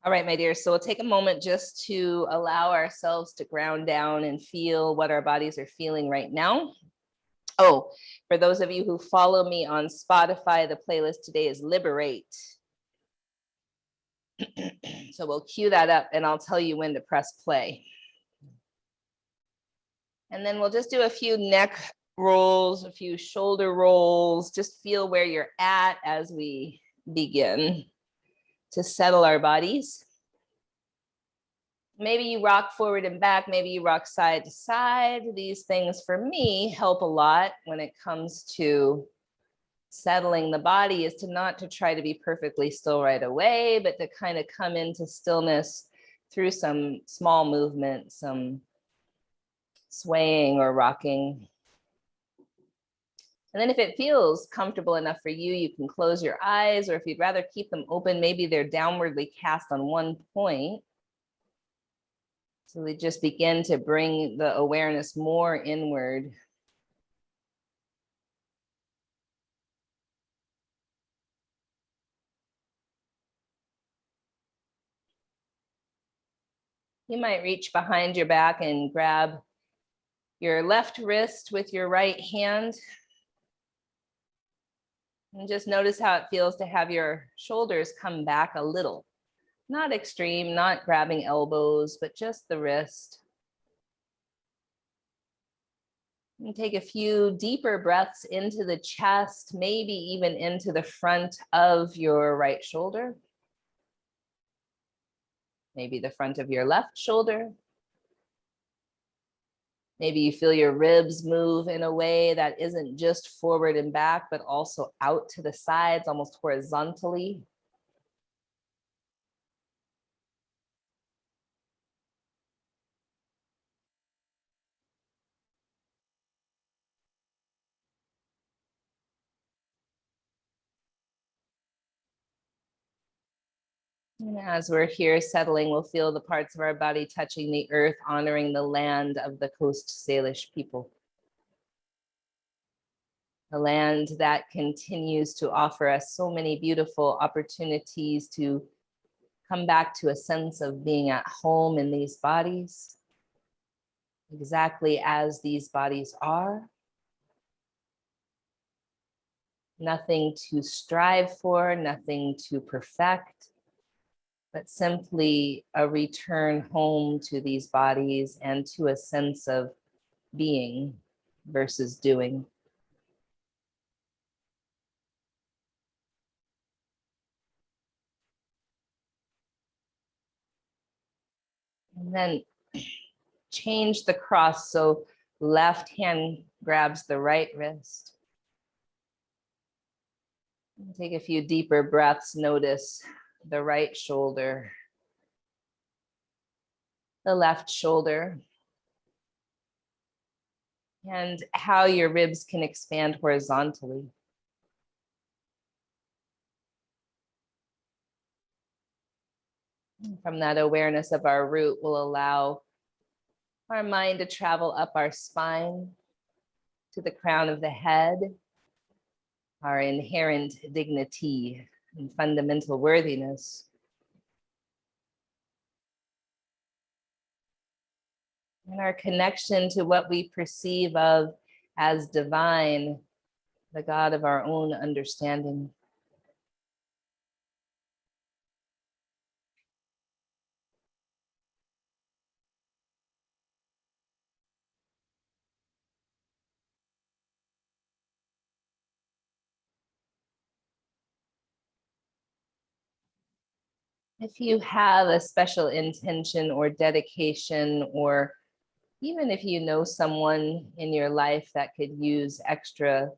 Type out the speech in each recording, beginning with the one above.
All right, my dear, so we'll take a moment just to allow ourselves to ground down and feel what our bodies are feeling right now. Oh, for those of you who follow me on Spotify, the playlist today is Liberate. So we'll cue that up and I'll tell you when to press play. And then we'll just do a few neck rolls, a few shoulder rolls, just feel where you're at as we begin to settle our bodies. Maybe you rock forward and back, maybe you rock side to side. These things for me help a lot when it comes to settling the body, is to not to try to be perfectly still right away, but to kind of come into stillness through some small movement, some swaying or rocking. And then if it feels comfortable enough for you, you can close your eyes, or if you'd rather keep them open, maybe they're downwardly cast on one point. So we just begin to bring the awareness more inward. You might reach behind your back and grab your left wrist with your right hand. And just notice how it feels to have your shoulders come back a little. Not extreme, not grabbing elbows, but just the wrist. And take a few deeper breaths into the chest, maybe even into the front of your right shoulder. Maybe the front of your left shoulder. Maybe you feel your ribs move in a way that isn't just forward and back, but also out to the sides, almost horizontally. And as we're here settling, we'll feel the parts of our body touching the earth, honoring the land of the Coast Salish people. A land that continues to offer us so many beautiful opportunities to come back to a sense of being at home in these bodies, exactly as these bodies are. Nothing to strive for, nothing to perfect, but simply a return home to these bodies and to a sense of being versus doing. And then change the cross, so left hand grabs the right wrist. Take a few deeper breaths, notice the right shoulder, the left shoulder, and how your ribs can expand horizontally. From that awareness of our root, we'll allow our mind to travel up our spine to the crown of the head, our inherent dignity and fundamental worthiness. And our connection to what we perceive of as divine, the God of our own understanding. If you have a special intention or dedication, or even if you know someone in your life that could use extra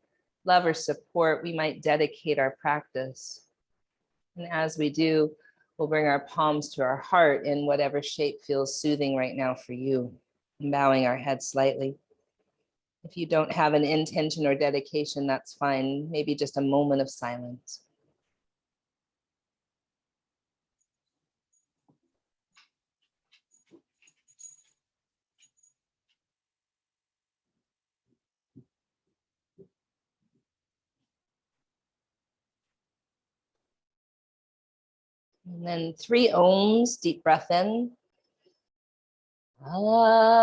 love or support, we might dedicate our practice. And as we do, we'll bring our palms to our heart in whatever shape feels soothing right now for you, and bowing our head slightly. If you don't have an intention or dedication, that's fine. Maybe just a moment of silence. And then 3 ohms, deep breath in. Ah.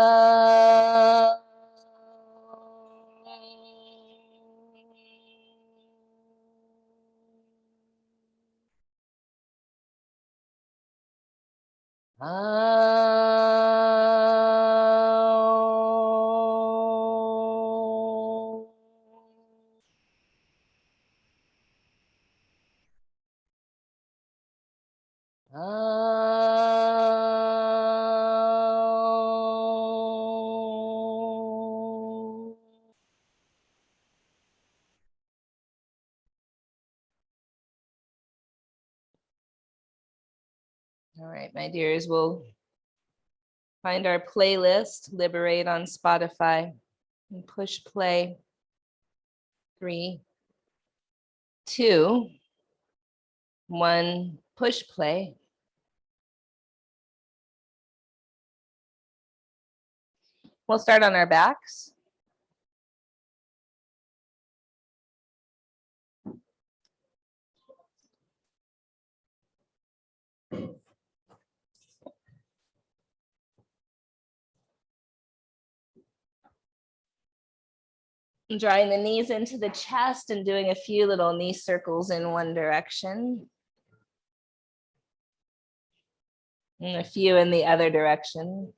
All right, my dears, we'll find our playlist, Liberate on Spotify, and push play. 3, 2, 1, push play. We'll start on our backs. Drawing the knees into the chest and doing a few little knee circles in one direction. And a few in the other direction.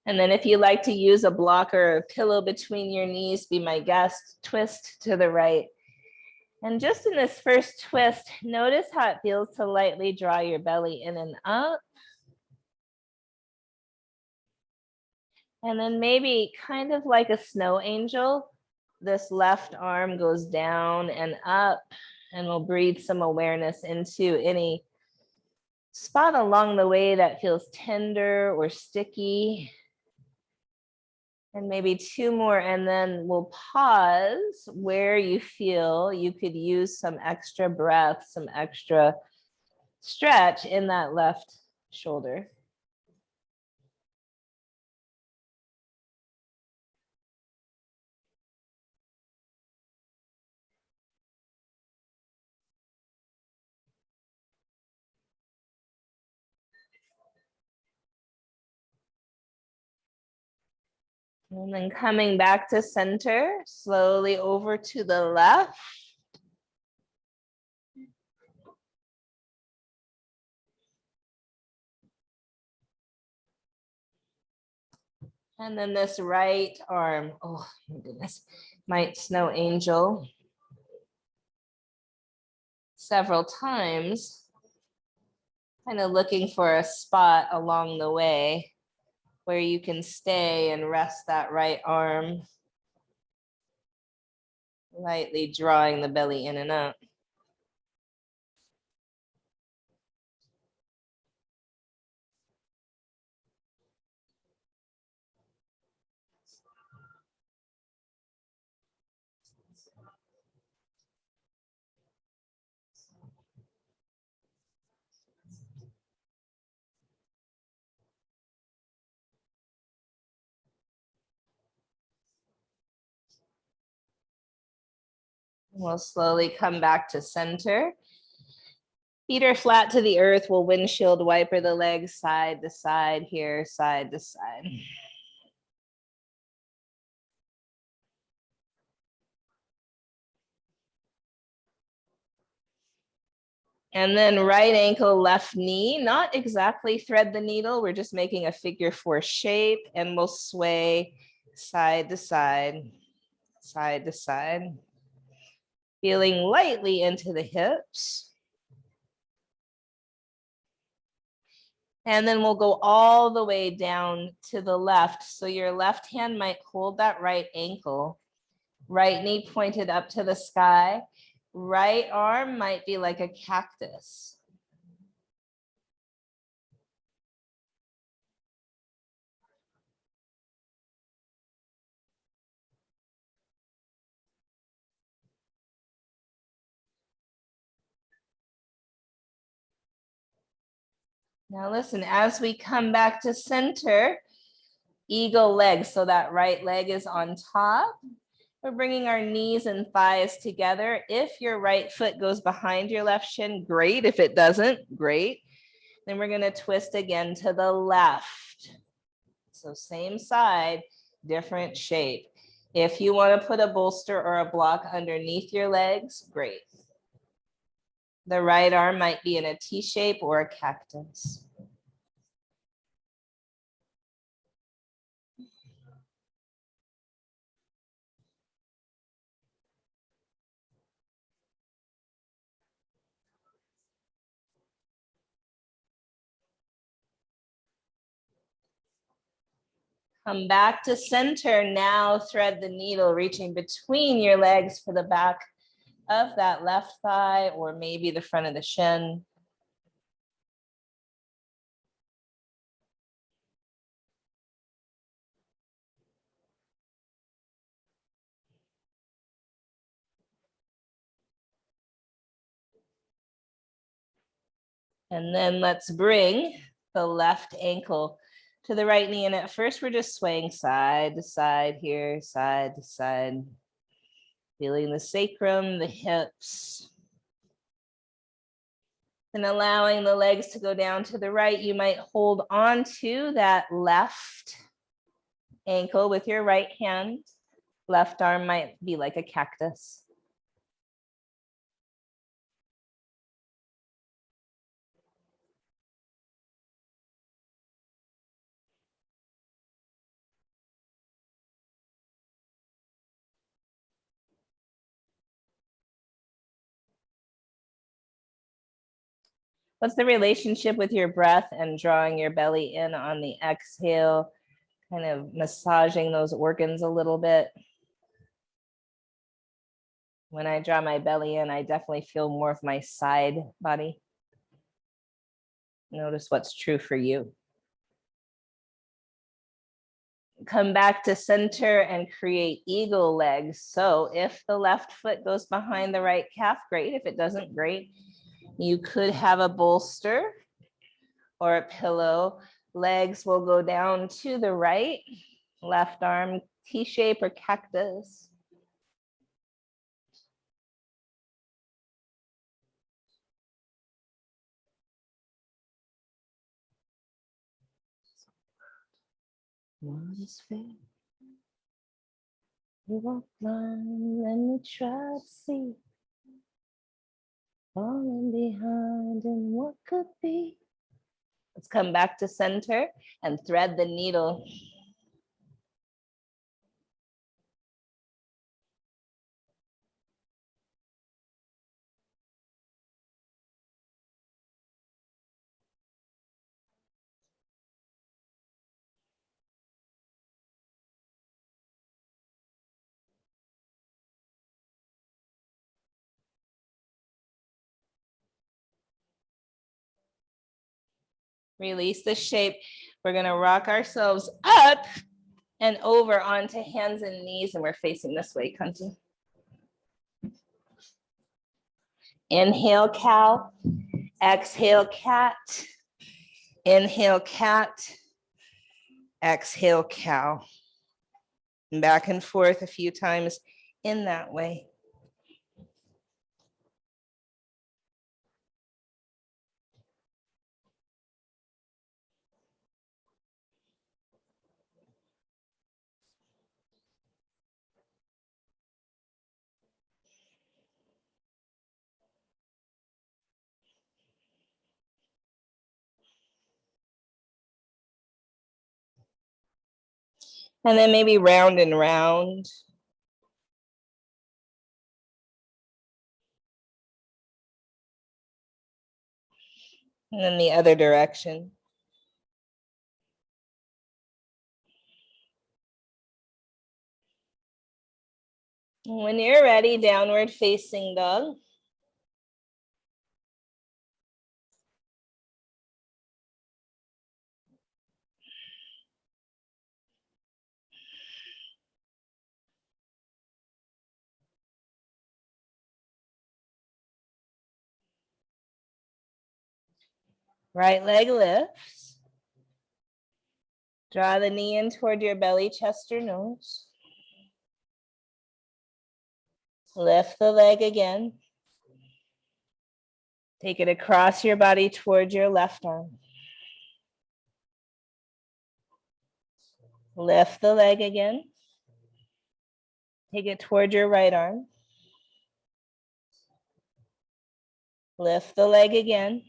And then if you like to use a blocker or a pillow between your knees, be my guest, twist to the right. And just in this first twist, notice how it feels to lightly draw your belly in and up. And then maybe kind of like a snow angel, this left arm goes down and up, and we'll breathe some awareness into any spot along the way that feels tender or sticky. And maybe 2 more, and then we'll pause where you feel you could use some extra breath, some extra stretch in that left shoulder. And then coming back to center, slowly over to the left. And then this right arm, oh my goodness, might snow angel several times, kind of looking for a spot along the way where you can stay and rest that right arm, lightly drawing the belly in and up. We'll slowly come back to center. Feet are flat to the earth. We'll windshield wiper the legs side to side here, side to side. And then right ankle, left knee, not exactly thread the needle. We're just making a figure 4 shape, and we'll sway side to side, side to side. Feeling lightly into the hips. And then we'll go all the way down to the left. So your left hand might hold that right ankle, right knee pointed up to the sky. Right arm might be like a cactus. Now listen, as we come back to center, eagle leg. So that right leg is on top. We're bringing our knees and thighs together. If your right foot goes behind your left shin, great. If it doesn't, great. Then we're going to twist again to the left. So same side, different shape. If you want to put a bolster or a block underneath your legs, great. The right arm might be in a T shape or a cactus. Come back to center. Now thread the needle, reaching between your legs for the back of that left thigh or maybe the front of the shin. And then let's bring the left ankle to the right knee. And at first we're just swaying side to side here, side to side, feeling the sacrum, the hips. And allowing the legs to go down to the right, you might hold on to that left ankle with your right hand. Left arm might be like a cactus. What's the relationship with your breath and drawing your belly in on the exhale, kind of massaging those organs a little bit? When I draw my belly in, I definitely feel more of my side body. Notice what's true for you. Come back to center and create eagle legs. So if the left foot goes behind the right calf, great. If it doesn't, great. You could have a bolster or a pillow. Legs will go down to the right, left arm T-shape or cactus. One is fair. We won't blind and we try to see. Falling behind in what could be. Let's come back to center and thread the needle. Release the shape. We're going to rock ourselves up and over onto hands and knees, and we're facing this way, Kunti. Inhale, cow. Exhale, cat. Inhale, cat. Exhale, cow. And back and forth a few times in that way. And then maybe round and round. And then the other direction. When you're ready, downward facing dog. Right leg lifts. Draw the knee in toward your belly, chest, or nose. Lift the leg again. Take it across your body towards your left arm. Lift the leg again. Take it toward your right arm. Lift the leg again.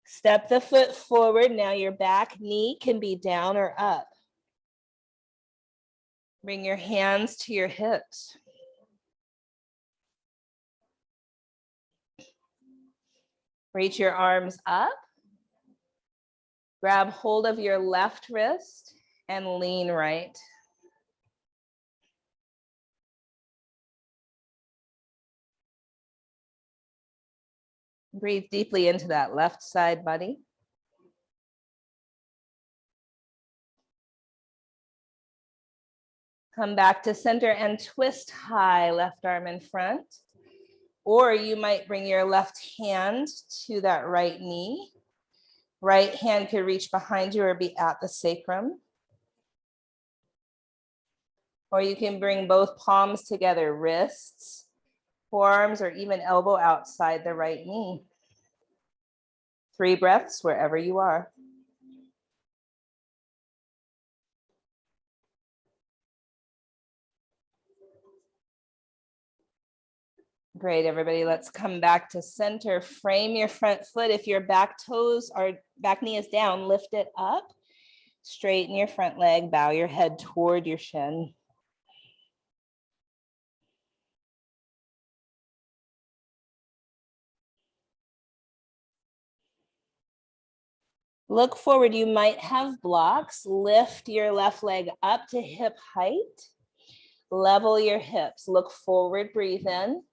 Step the foot forward. Now your back knee can be down or up. Bring your hands to your hips. Reach your arms up. Grab hold of your left wrist and lean right. Breathe deeply into that left side body. Come back to center and twist high, left arm in front. Or you might bring your left hand to that right knee. Right hand could reach behind you or be at the sacrum. Or you can bring both palms together, wrists, forearms, or even elbow outside the right knee. 3 breaths wherever you are. Great, everybody. Let's come back to center. Frame your front foot. If your back toes or back knee is down, lift it up. Straighten your front leg. Bow your head toward your shin. Look forward. You might have blocks. Lift your left leg up to hip height. Level your hips. Look forward. Breathe in.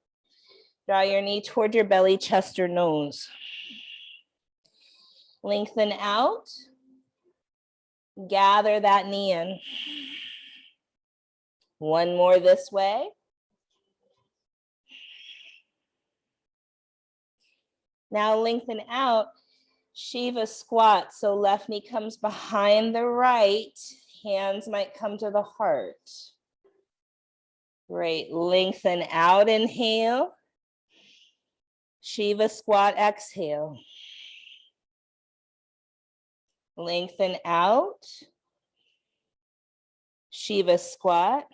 Draw your knee toward your belly, chest, or nose. Lengthen out. Gather that knee in. One more this way. Now lengthen out. Shiva squat. So left knee comes behind the right. Hands might come to the heart. Great. Lengthen out. Inhale. Shiva squat. Exhale. Lengthen out. Shiva squat.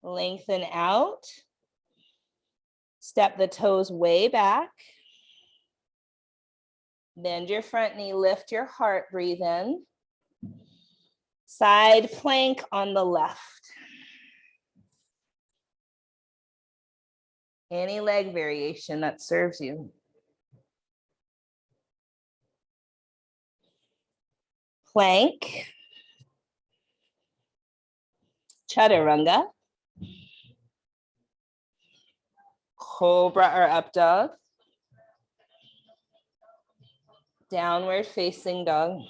Lengthen out. Step the toes way back. Bend your front knee, lift your heart, breathe in. Side plank on the left. Any leg variation that serves you. Plank. Chaturanga. Cobra or up dog. Downward facing dog.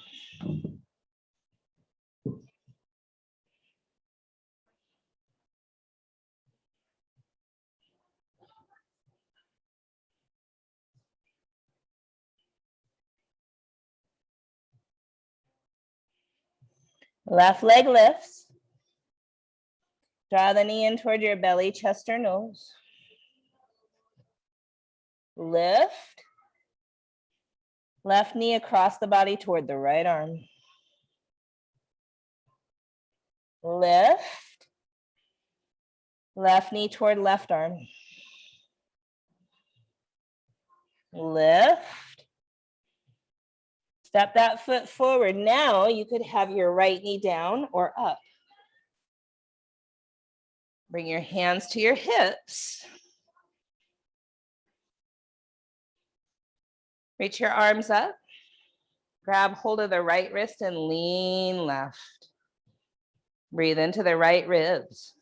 Left leg lifts. Draw the knee in toward your belly, chest, or nose. Lift. Left knee across the body toward the right arm. Lift. Left knee toward left arm. Lift. Step that foot forward. Now you could have your right knee down or up. Bring your hands to your hips. Reach your arms up. Grab hold of the right wrist and lean left. Breathe into the right ribs.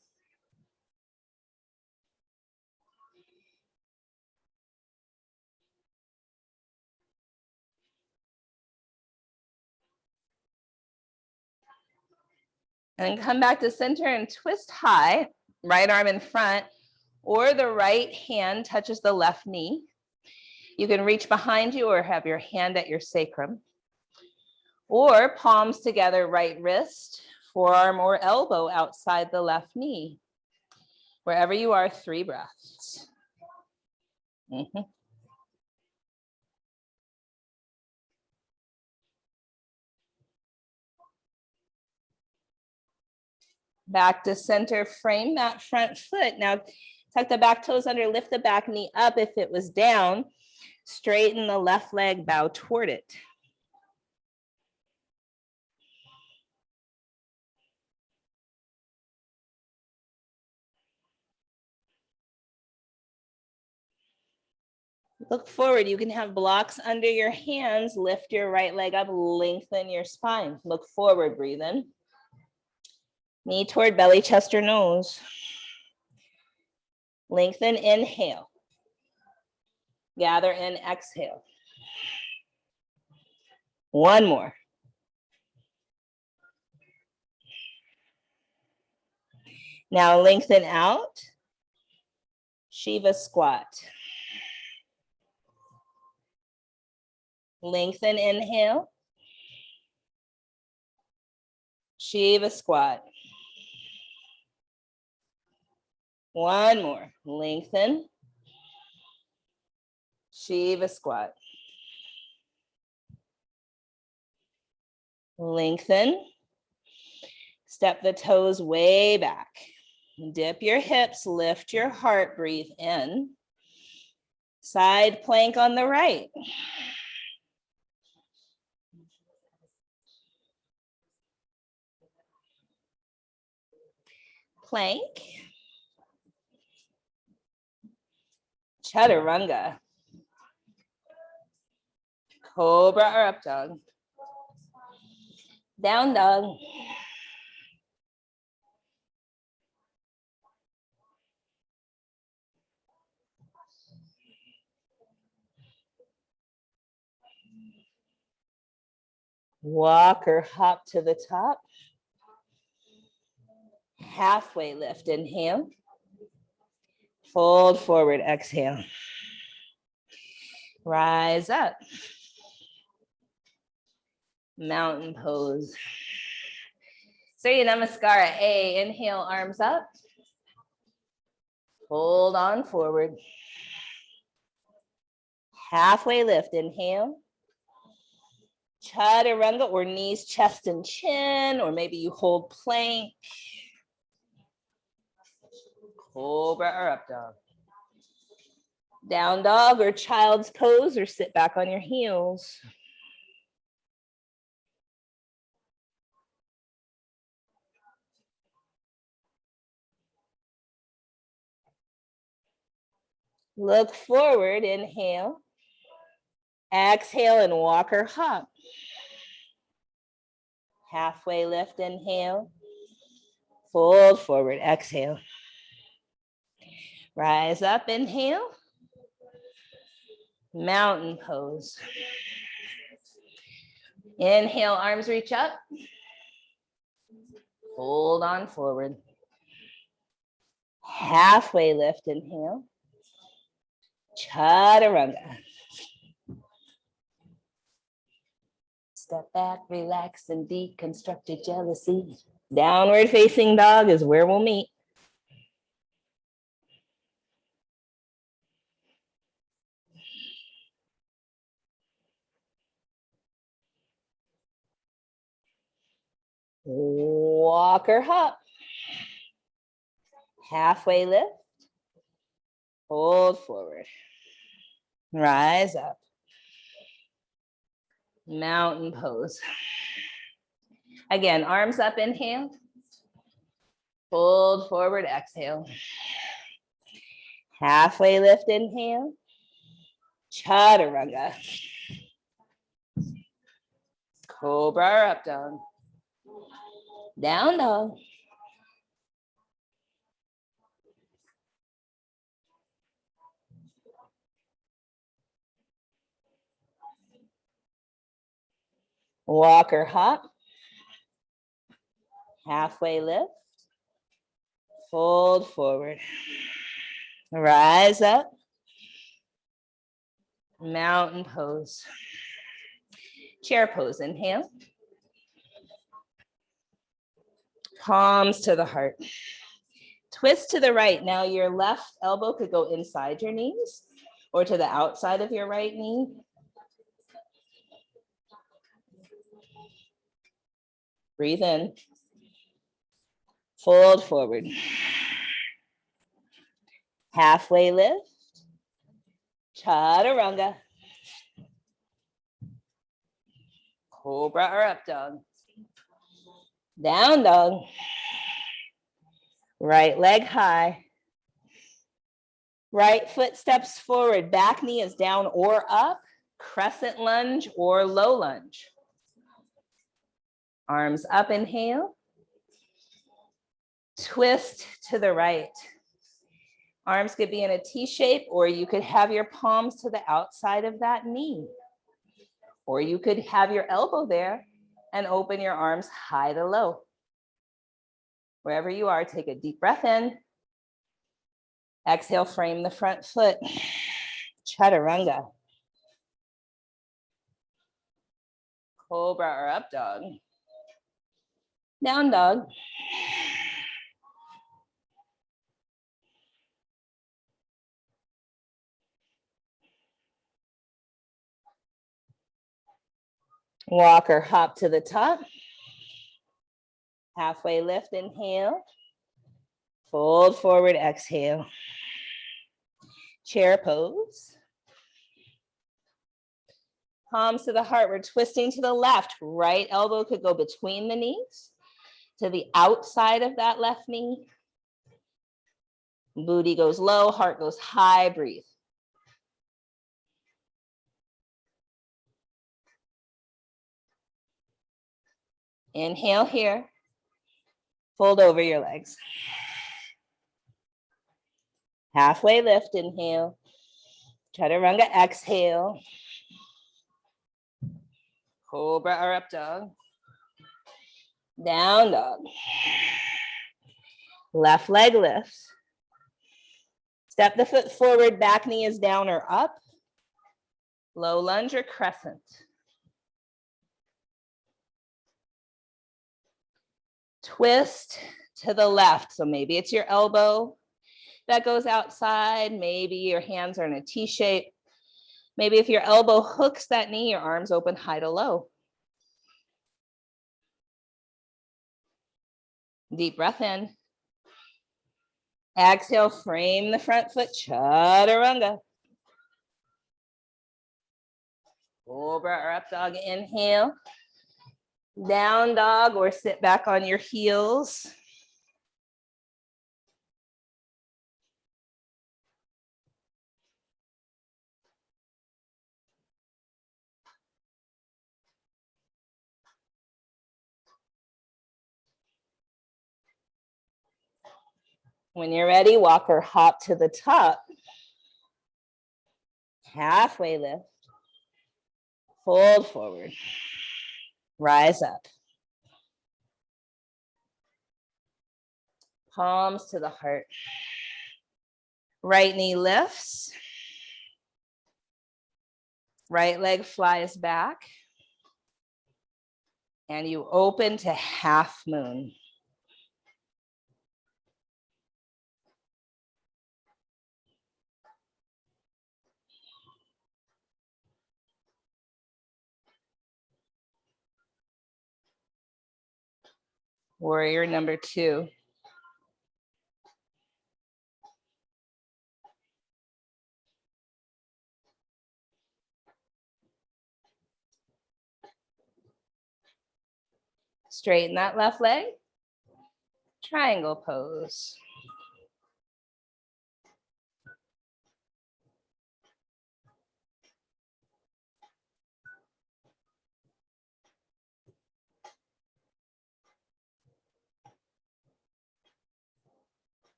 And come back to center and twist high, right arm in front, or the right hand touches the left knee. You can reach behind you or have your hand at your sacrum. Or palms together, right wrist, Forearm or elbow outside the left knee. Wherever you are, 3 breaths. Back to center, frame that front foot. Now, tuck the back toes under, lift the back knee up if it was down. Straighten the left leg, bow toward it. Look forward. You can have blocks under your hands. Lift your right leg up, lengthen your spine. Look forward, breathe in. Knee toward belly, chest, or nose. Lengthen, inhale. Gather in, exhale. One more. Now lengthen out. Shiva squat. Lengthen, inhale. Shiva squat. One more. Lengthen. Shiva squat. Lengthen. Step the toes way back. Dip your hips, lift your heart, breathe in. Side plank on the right. Plank. Chaturanga. Cobra or up dog. Down dog. Walk or hop to the top. Halfway lift, inhale. Fold forward, exhale. Rise up. Mountain pose. Surya Namaskara A, inhale, arms up. Hold on forward. Halfway lift, inhale. Chaturanga or knees, chest, and chin, or maybe you hold plank. Cobra or up dog. Down dog or child's pose, or sit back on your heels. Look forward, inhale. Exhale and walk or hop. Halfway lift, inhale. Fold forward, exhale. Rise up, inhale. Mountain pose. Inhale, arms reach up. Hold on forward. Halfway lift, inhale. Chaturanga. Step back, relax, and deconstruct your jealousy. Downward facing dog is where we'll meet. Walk or hop. Halfway lift. Hold forward. Rise up. Mountain pose. Again, arms up, inhale. Fold forward, exhale. Halfway lift, inhale. Chaturanga. Cobra or up dog. Down dog. Walk or hop. Halfway lift. Fold forward. Rise up. Mountain pose. Chair pose, inhale. Palms to the heart. Twist to the right. Now your left elbow could go inside your knees or to the outside of your right knee. Breathe in. Fold forward. Halfway lift. Chaturanga. Cobra or up dog. Down dog. Right leg high. Right foot steps forward. Back knee is down or up. Crescent lunge or low lunge. Arms up, inhale. Twist to the right. Arms could be in a T shape, or you could have your palms to the outside of that knee. Or you could have your elbow there and open your arms high to low. Wherever you are, take a deep breath in. Exhale, frame the front foot. Chaturanga. Cobra or up dog. Down dog. Walk or hop to the top. Halfway lift, inhale. Fold forward, exhale. Chair pose. Palms to the heart. We're twisting to the left. Right elbow could go between the knees to the outside of that left knee. Booty goes low, heart goes high. Breathe. Inhale here. Fold over your legs. Halfway lift, inhale. Chaturanga, exhale. Cobra or up dog. Down dog. Left leg lifts. Step the foot forward, back knee is down or up. Low lunge or crescent. Twist to the left. So maybe it's your elbow that goes outside. Maybe your hands are in a T shape. Maybe if your elbow hooks that knee, your arms open high to low. Deep breath in. Exhale, frame the front foot, chaturanga. Cobra or up dog, inhale. Down dog or sit back on your heels. When you're ready, walk or hop to the top. Halfway lift. Fold forward. Rise up. Palms to the heart. Right knee lifts. Right leg flies back. And you open to half moon. Warrior number 2. Straighten that left leg. Triangle pose.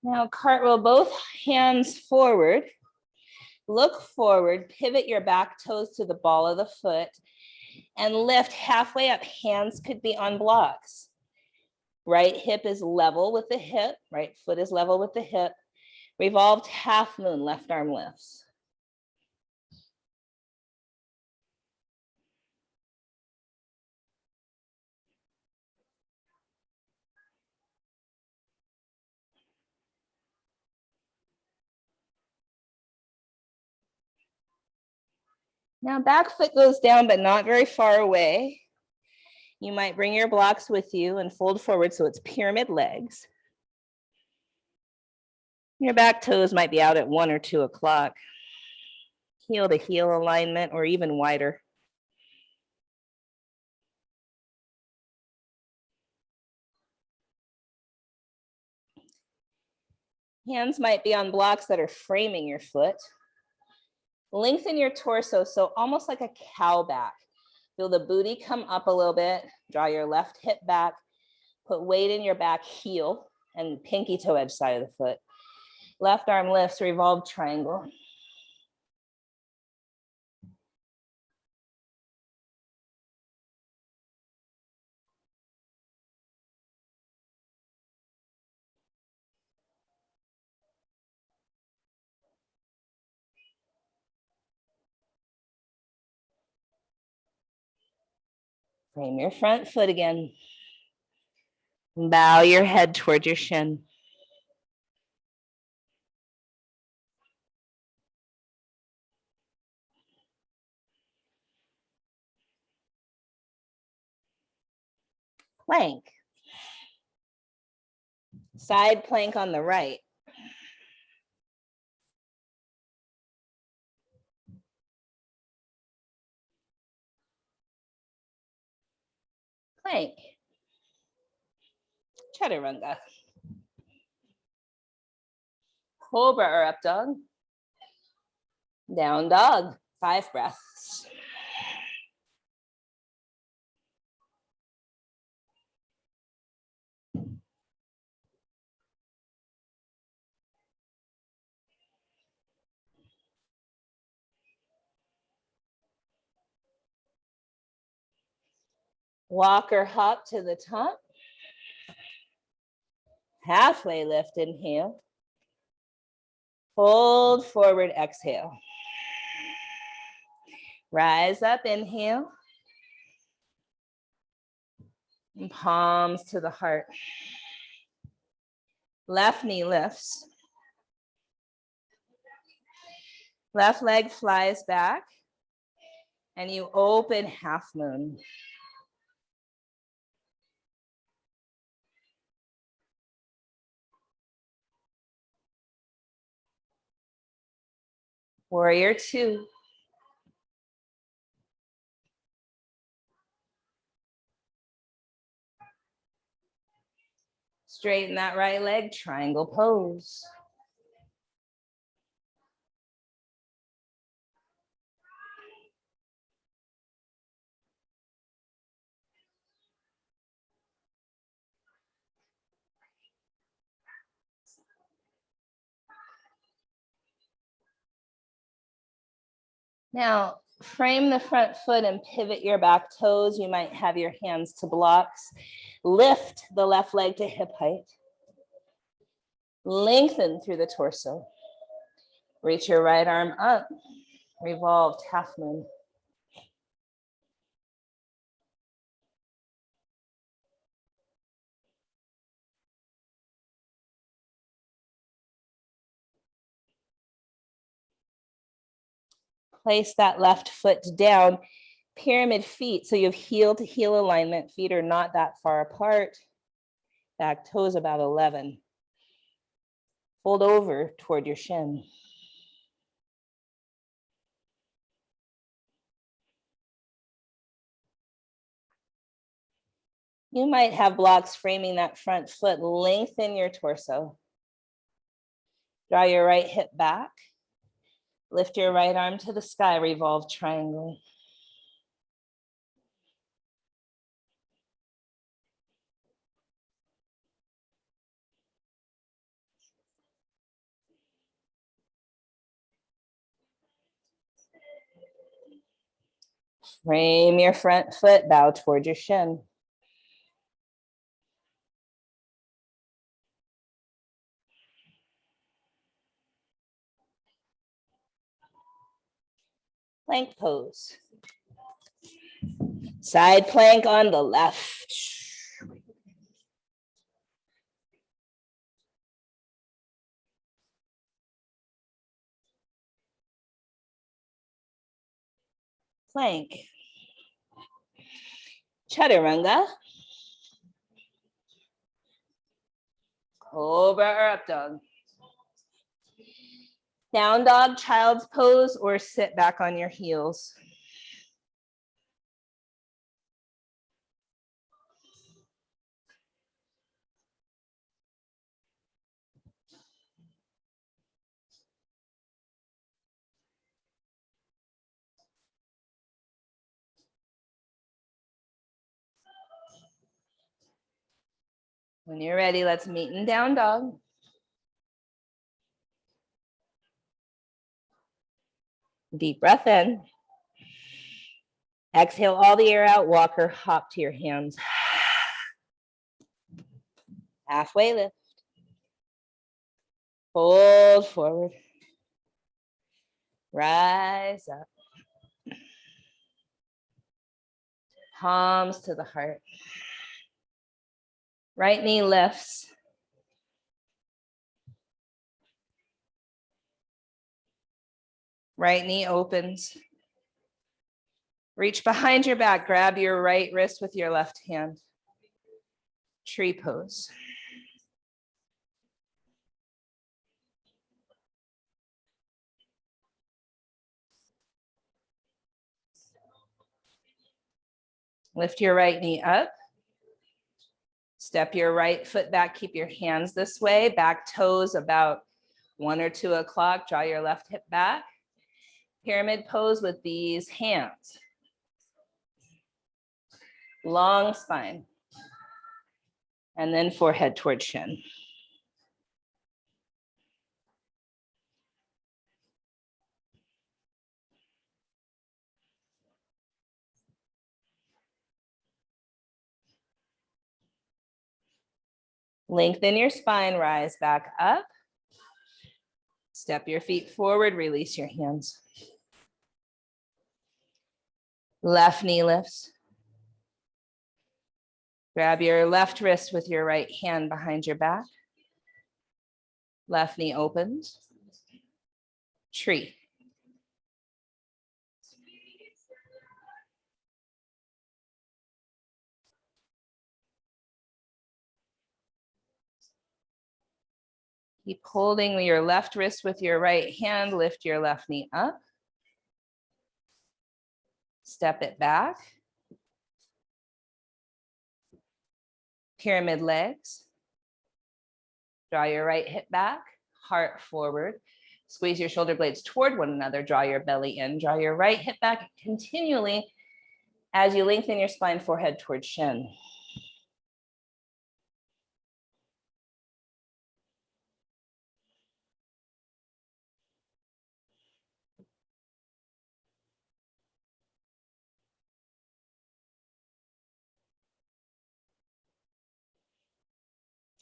Now cartwheel both hands forward. Look forward, pivot your back toes to the ball of the foot and lift halfway up. Hands could be on blocks. Right hip is level with the hip, right foot is level with the hip. Revolved half moon, left arm lifts. Now back foot goes down, but not very far away. You might bring your blocks with you and fold forward so it's pyramid legs. Your back toes might be out at 1 or 2 o'clock. Heel to heel alignment or even wider. Hands might be on blocks that are framing your foot. Lengthen your torso, so almost like a cow back. Feel the booty come up a little bit. Draw your left hip back. Put weight in your back heel and pinky toe edge side of the foot. Left arm lifts, revolve triangle. Frame your front foot again. Bow your head toward your shin. Plank. Side plank on the right. Plank. Chaturanga. Cobra or up dog. Down dog. 5 breaths. Walk or hop to the top. Halfway lift, inhale. Fold forward, exhale. Rise up, inhale. And palms to the heart. Left knee lifts. Left leg flies back. And you open half moon. Warrior 2. Straighten that right leg, triangle pose. Now, frame the front foot and pivot your back toes. You might have your hands to blocks. Lift the left leg to hip height. Lengthen through the torso. Reach your right arm up. Revolved half moon. Place that left foot down. Pyramid feet, so you have heel to heel alignment. Feet are not that far apart. Back toes about 11. Fold over toward your shin. You might have blocks framing that front foot. Lengthen your torso. Draw your right hip back. Lift your right arm to the sky, revolve triangle. Frame your front foot, bow toward your shin. Plank pose. Side plank on the left. plank. Chaturanga. Cobra or up dog. Down dog, child's pose, or sit back on your heels. When you're ready, let's meet in down dog. Deep breath in. Exhale all the air out, walk or hop to your hands. Halfway lift. Fold forward. Rise up. Palms to the heart. Right knee lifts. Right knee opens. Reach behind your back. Grab your right wrist with your left hand. Tree pose. Lift your right knee up. Step your right foot back. Keep your hands this way. Back toes about 1 or 2 o'clock. Draw your left hip back. Pyramid pose with these hands. Long spine. And then forehead towards shin. Lengthen your spine, rise back up. Step your feet forward, release your hands. Left knee lifts. Grab your left wrist with your right hand behind your back. Left knee opens. Tree. Keep holding your left wrist with your right hand. Lift your left knee up. Step it back. Pyramid legs. Draw your right hip back, heart forward. Squeeze your shoulder blades toward one another. Draw your belly in. Draw your right hip back continually as you lengthen your spine, forehead towards shin.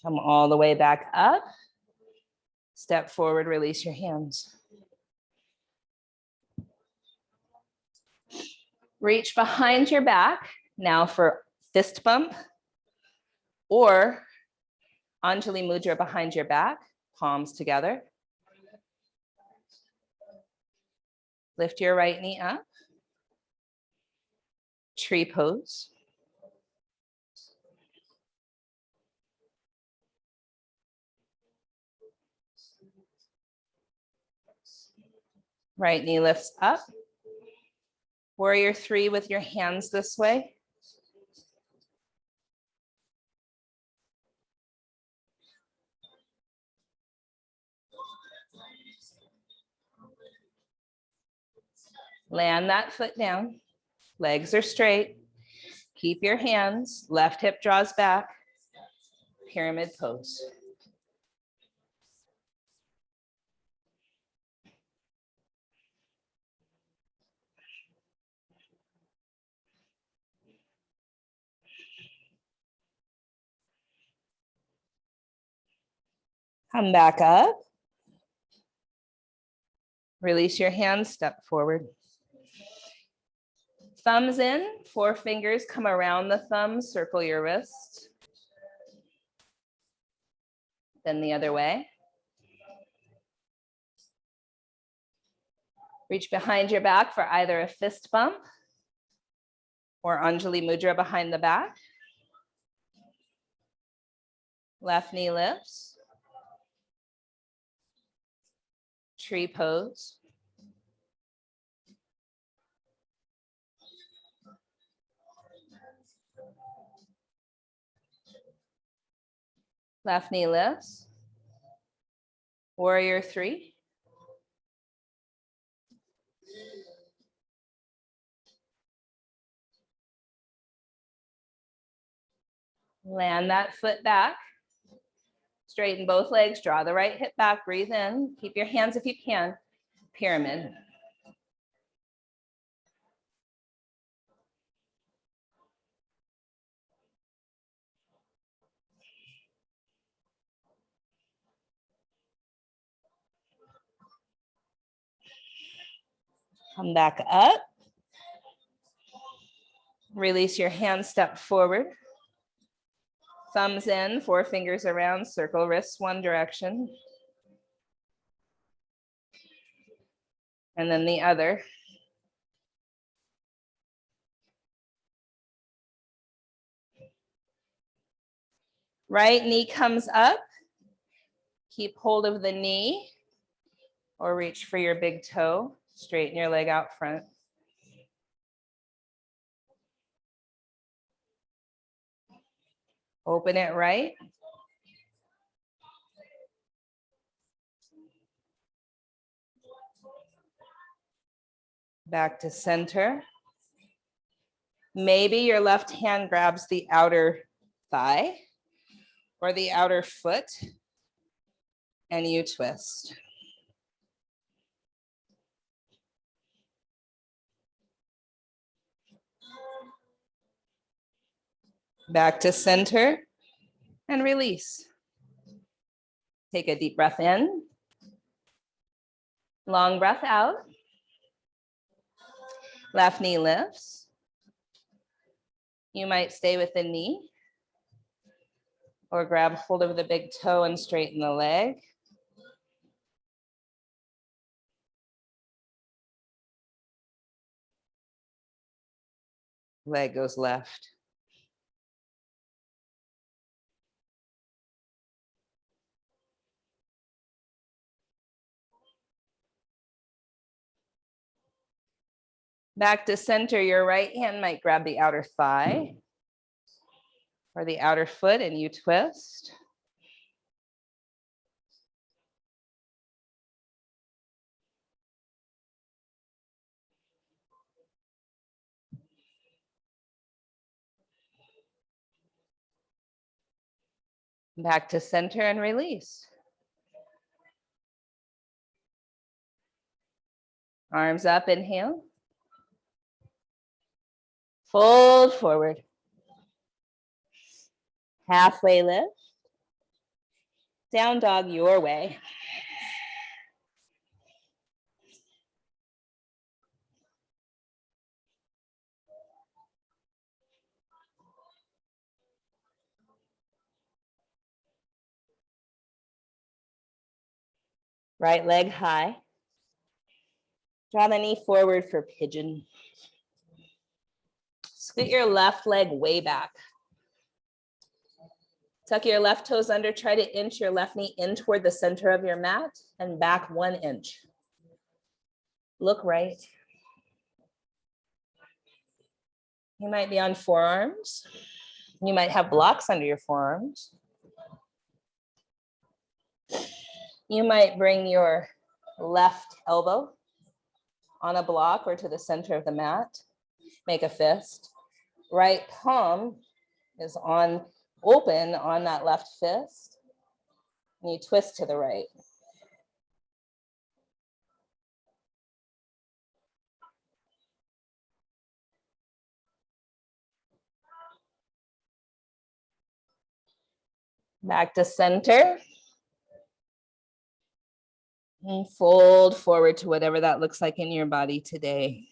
Come all the way back up. Step forward, release your hands. Reach behind your back now for fist bump or Anjali Mudra behind your back, palms together. Lift your right knee up. Tree pose. Right knee lifts up. Warrior 3 with your hands this way. Land that foot down. Legs are straight. Keep your hands. Left hip draws back. Pyramid pose. Come back up. Release your hands, step forward. Thumbs in, 4 fingers come around the thumbs, circle your wrist. Then the other way. Reach behind your back for either a fist bump or Anjali Mudra behind the back. Left knee lifts. Tree pose. Left knee lifts. Warrior three. Land that foot back. Straighten both legs, draw the right hip back, breathe in. Keep your hands if you can. Pyramid. Come back up. Release your hands, step forward. Thumbs in, four fingers around, circle wrists one direction. And then the other. Right knee comes up. Keep hold of the knee or reach for your big toe. Straighten your leg out front. Open it right. Back to center. Maybe your left hand grabs the outer thigh or the outer foot and you twist. Back to center and release. Take a deep breath in. Long breath out. Left knee lifts. You might stay with the knee or grab hold of the big toe and straighten the leg. Leg goes left. Back to center, your right hand might grab the outer thigh or the outer foot and you twist. Back to center and release. Arms up, inhale. Fold forward. Halfway lift. Down dog your way. Right leg high. Draw the knee forward for pigeon. Scoot your left leg way back. Tuck your left toes under, try to inch your left knee in toward the center of your mat and back 1 inch. Look right. You might be on forearms. You might have blocks under your forearms. You might bring your left elbow on a block or to the center of the mat. Make a fist. Right palm is on open on that left fist. And you twist to the right. Back to center. And fold forward to whatever that looks like in your body today.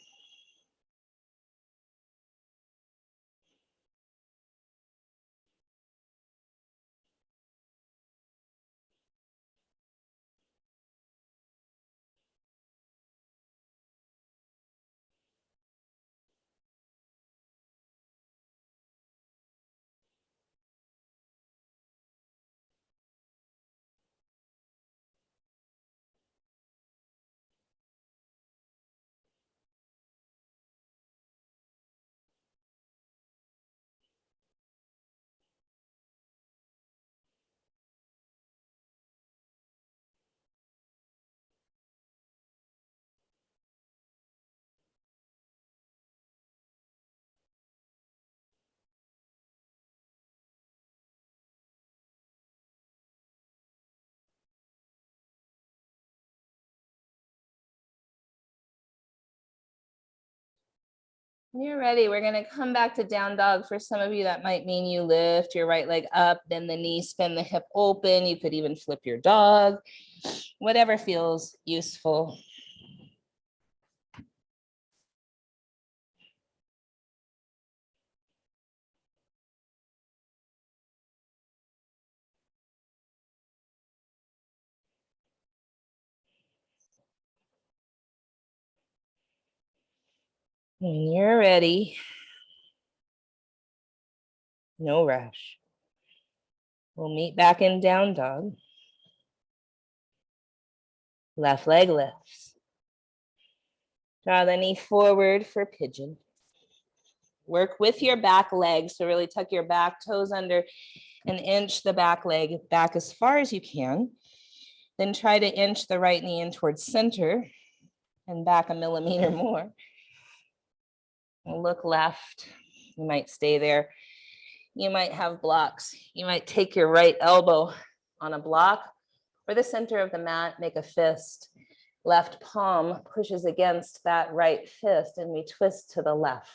You're ready. We're going to come back to down dog. For some of you, that might mean you lift your right leg up, bend the knee, spin the hip open. You could even flip your dog, whatever feels useful. When you're ready, no rush. We'll meet back in down dog. Left leg lifts. Draw the knee forward for pigeon. Work with your back leg. So really tuck your back toes under and inch the back leg back as far as you can. Then try to inch the right knee in towards center and back a millimeter more. We'll look left. You might stay there. You might have blocks. You might take your right elbow on a block or the center of the mat, make a fist. Left palm pushes against that right fist and we twist to the left.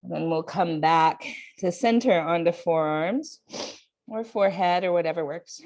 Then we'll come back to center onto forearms or forehead or whatever works.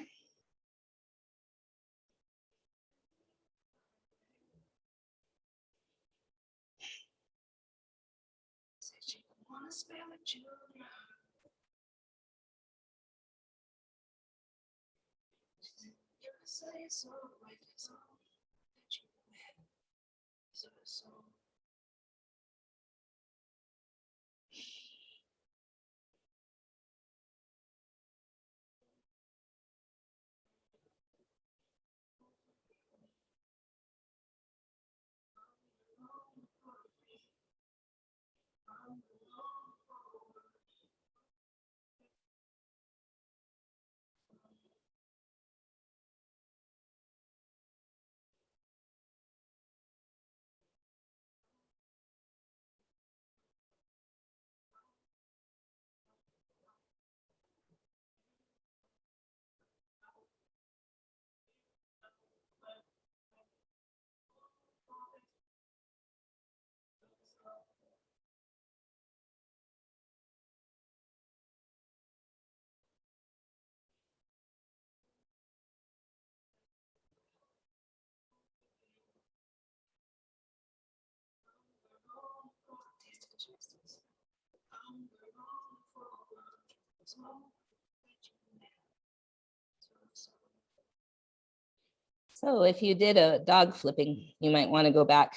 So if you did a dog flipping, you might want to go back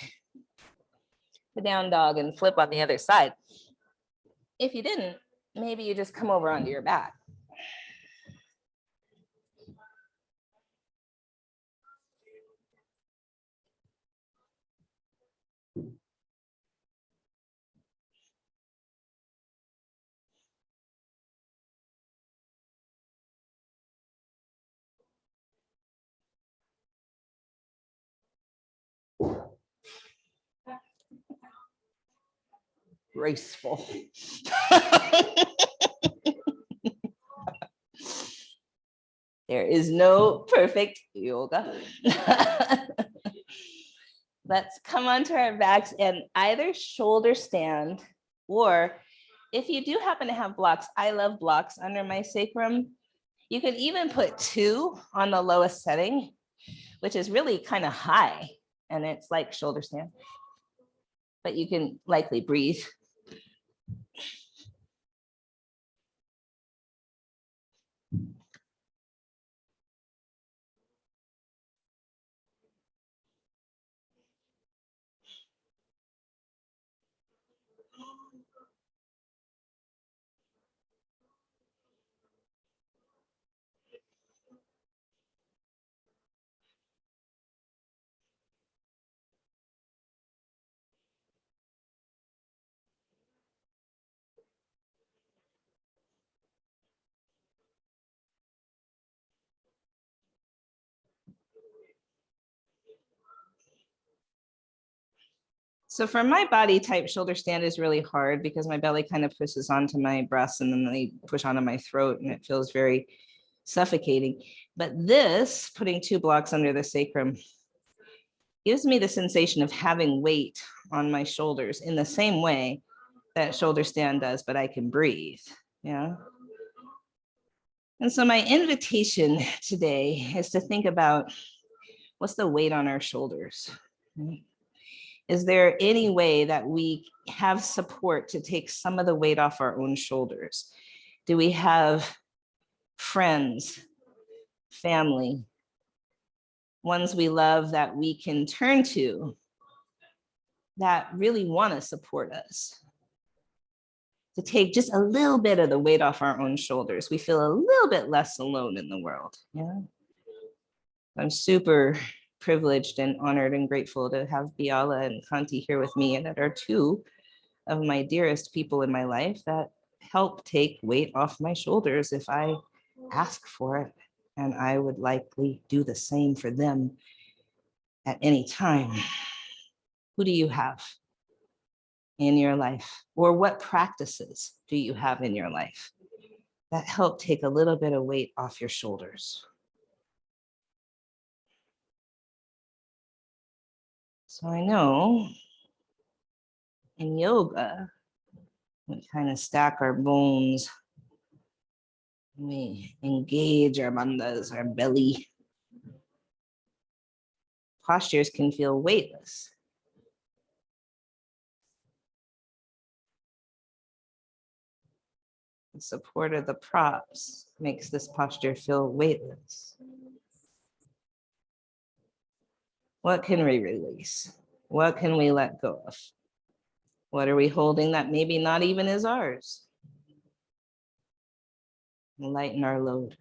to down dog and flip on the other side. If you didn't, maybe you just come over onto your back. Graceful. There is no perfect yoga. Let's come onto our backs and either shoulder stand, or if you do happen to have blocks, I love blocks under my sacrum. You could even put 2 on the lowest setting, which is really kind of high, and it's like shoulder stand, but you can likely breathe. So for my body type, shoulder stand is really hard because my belly kind of pushes onto my breasts and then they push onto my throat and it feels very suffocating. But this, putting 2 blocks under the sacrum, gives me the sensation of having weight on my shoulders in the same way that shoulder stand does, but I can breathe. Yeah. And so my invitation today is to think about what's the weight on our shoulders? Is there any way that we have support to take some of the weight off our own shoulders? Do we have friends, family, ones we love that we can turn to that really want to support us? To take just a little bit of the weight off our own shoulders. We feel a little bit less alone in the world. Yeah. I'm super privileged and honored and grateful to have Biala and Kanti here with me, and that are 2 of my dearest people in my life that help take weight off my shoulders if I ask for it. And I would likely do the same for them at any time. Who do you have in your life? Or what practices do you have in your life that help take a little bit of weight off your shoulders? So I know in yoga, we kind of stack our bones, we engage our bandhas, our belly. Postures can feel weightless. The support of the props makes this posture feel weightless. What can we release? What can we let go of? What are we holding that maybe not even is ours? Lighten our load.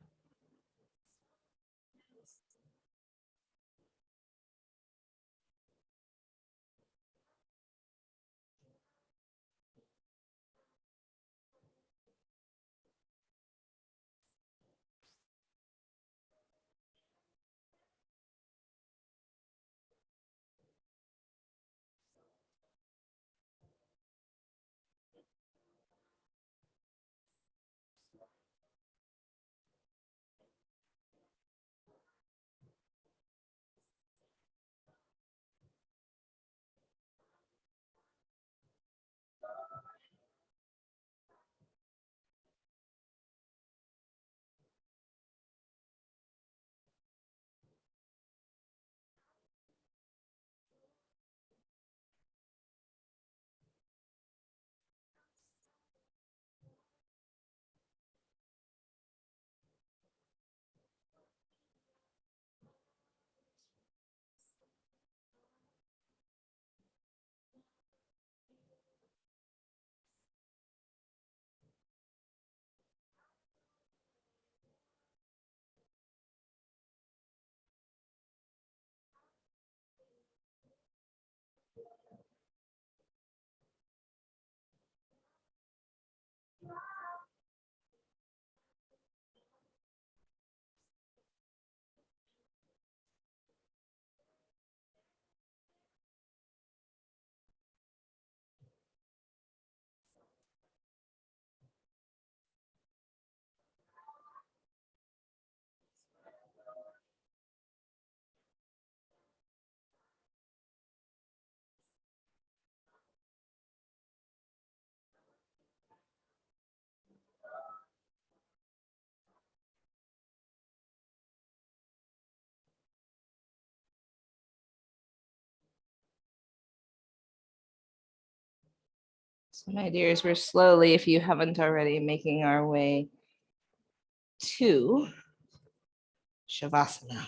So my dears, we're slowly, if you haven't already, making our way to Shavasana.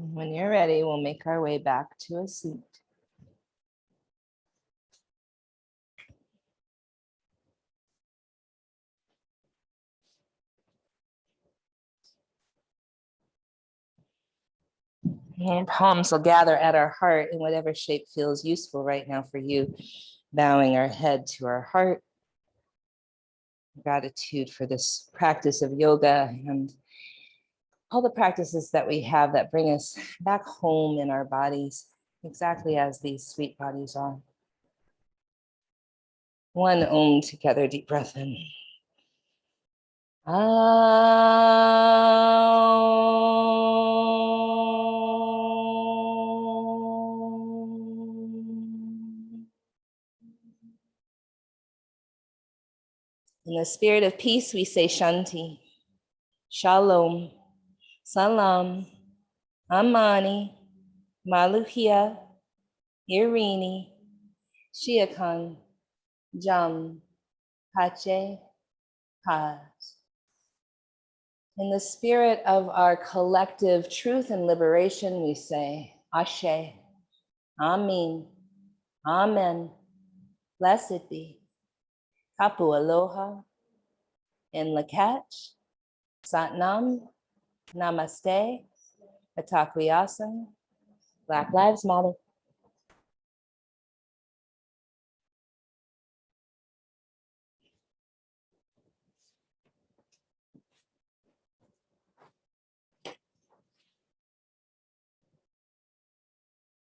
When you're ready, we'll make our way back to a seat. And palms will gather at our heart in whatever shape feels useful right now for you. Bowing our head to our heart. Gratitude for this practice of yoga and all the practices that we have that bring us back home in our bodies, exactly as these sweet bodies are. One Om together, deep breath in. In the spirit of peace, we say Shanti, Shalom, Salam, Amani, Maluhia, Irini, Shiakan, Jam, Pache, Paz. In the spirit of our collective truth and liberation, we say Ashe, Amin, Amen, blessed be. Kapu Aloha, in Lakach, Satnam, Namaste, Atakliasan, Black Lives Matter.